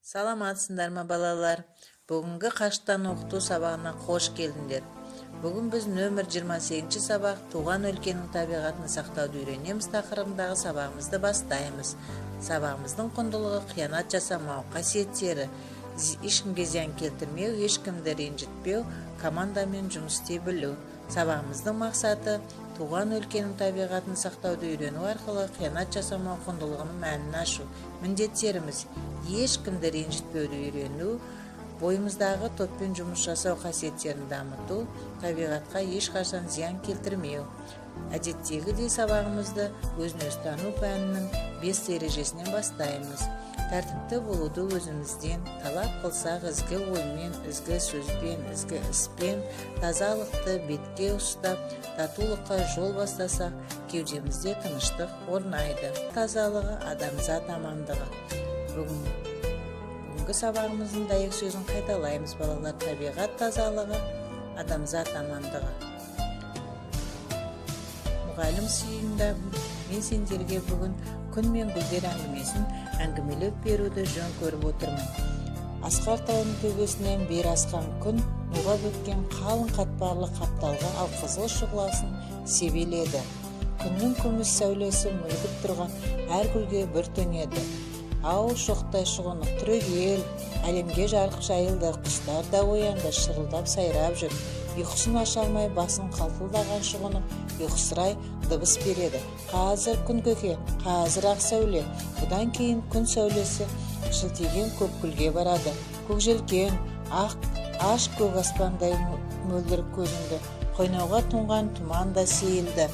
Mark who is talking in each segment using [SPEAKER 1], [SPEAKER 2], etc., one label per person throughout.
[SPEAKER 1] Саламатсыңдар ма балалар? Бүгінгі қашықтан оқыту сабағына қош келдіңдер. Бүгін біз нөмір 28 сабақ туған өлкенің табиғатын сақтауды үйренеміз тақырыбындағы сабағымызды бастаймыз. Сабағымыздың құндылығы қиянат жасамау, қасиеттері, ешкімге зиян келтірмеу, ешкімді ренжітпеу, командамен жұмыс істей білу. Сабағымыздың мақсаты туған өлкенің табиғатын сақтауды үйрену арқылы қиянат жасамау құндылығының мәнін ашу. Міндеттеріміз: ешкімді ренжітпеуді үйрену, бойымыздағы топпен жұмыс жасау қасиеттерін дамыту, табиғатқа ешқашан зиян келтірмеу. Әдеттегідей сабағымызды өзін-өзі тану пәнінің 5 ережесінен бастаймыз. Тәртіпті болуды өзімізден талап қылсақ, ізгі оймен, ізгі сөзбен, ізгі іспен, тазалықты бетке ұстап, татулыққа жол бастасақ, кеудемізде тыныштық орнайды. Тазалығы адамзат амандығы. Бүгінгі сабағымыздың дәйек сөзін қайталаймыз балалар. Табиғат тазалығы, адамзат амандығы. Мұғалім сүйінде мен сендерге бүгін күн мен гүлдер әңгімесін әңгімелеп беруді жөн көріп отырмын. Асқар тауының төбесінен бері асқан күн нуға бөткен қалың қатпарлы қапталға алқызыл шұғыласын себеледі. Күннің күміс сәулесі мүлгіп тұрған әр гүлге бір төнеді. Ау шоқтай шұғынық түрегел, әлемге жарық жайылды, құстар да оянды, шырылдап сайрап жүр. Ұйқысын аша алмай басын қалтылдаған шұғынып ұйқысырай дыбыс береді. Қазір күн көке, қазір ақ сәуле. Бұдан кейін күн сәулесі шілтеген көк гүлге барады. Көкжелкен, аш көк аспандай мөлдіріп көзіңді. Қойнауға тұнған тұман да сейілді.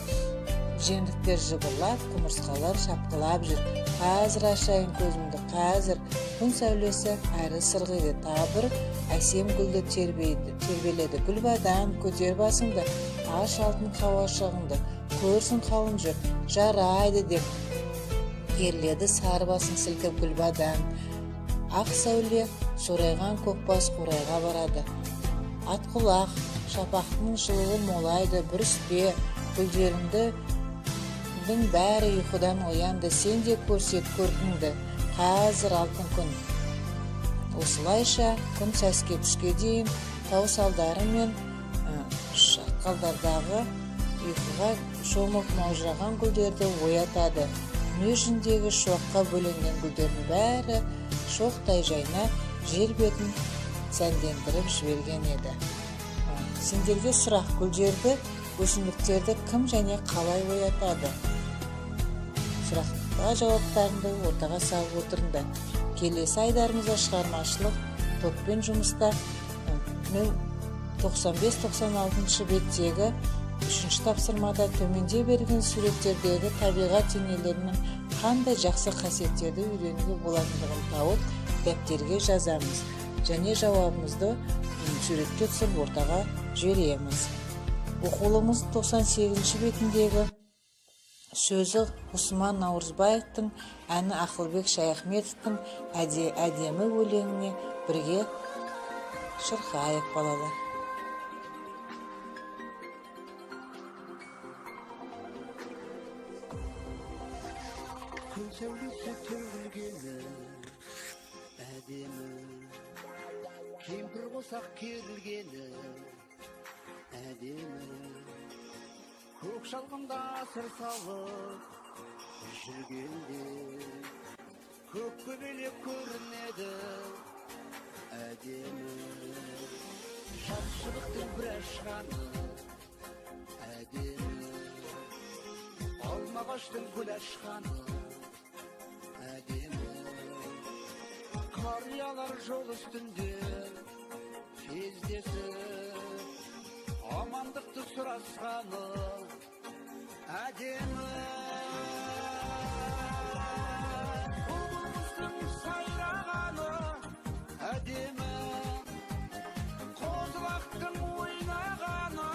[SPEAKER 1] Жемдіктер жыбырлап, құмырсқалар шапқылап жүр. Қазір ашайын көзімді, қазір. Күн сәулесі әрі сырғиды, табыр әсем гүлді тербеледі. Гүлбадан, көтер басыңды, аш алтын қауашығыңды, көрсін қалың жүр, жарайды деп ерледі сары басын сілкіп гүлбадан. Ақ сәуле сорайған көкбас қурайға барады. Атқұлақ, шапақтың жылуы молайды, бүріспе, гүлдеріңді бәрі ұйқыдан оянды, сен де көрсет көркіңді, қазір алтын күн. Осылайша күн сәске түске дейін тау салдары мен шатқалдардағы ұйқыға шомып маужыраған гүлдерді оятады. Дүние жүзіндегі шоққа бөленген гүлдердің бәрі шоқтай жайнап, жер бетін сәндендіріп жіберген еді. Сендерге сұрақ: гүлдерді, өсімдіктерді кім және қалай оятады? Сұраққа жауаптарыңды ортаға салып отырыңдар. Келесі айдарымызда шығармашылық топпен жұмыста 95-96 беттегі 3-ші тапсырмада төменде берген суреттердегі табиғат денелерінің қандай жақсы қасиеттерді үйренуге болатындығын тауып дәптерге жазамыз және жауабымызды суретке түсіріп ортаға жібереміз. Оқулымыз 98-ші бетіндегі сөзі Ғұсман Наурызбаевтың, әні Ақылбек Шаяхметовтың әдемі өлеңіне бірге шырқайық балалар.
[SPEAKER 2] Күн сәулесі төгілгені әдемі, кемпір қосақ керілгені әдемі, көк шалғында сыр салып жүргенде көк көбелек көрінеді әдемі, жас шыбықтың бір ашқаны әдемі, алма ағаштың гүл ашқаны әдемі, қариялар жол үстінде кездесіп амандықты сұрасқаны әдемі, ұлыстың сайрағаны әдемі, қозылақтың ойнағаны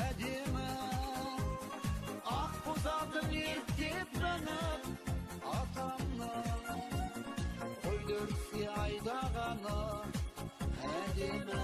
[SPEAKER 2] әдемі, ақ бұзатын ерттеп мініп атамның қойды өріске айдағаны әдемі.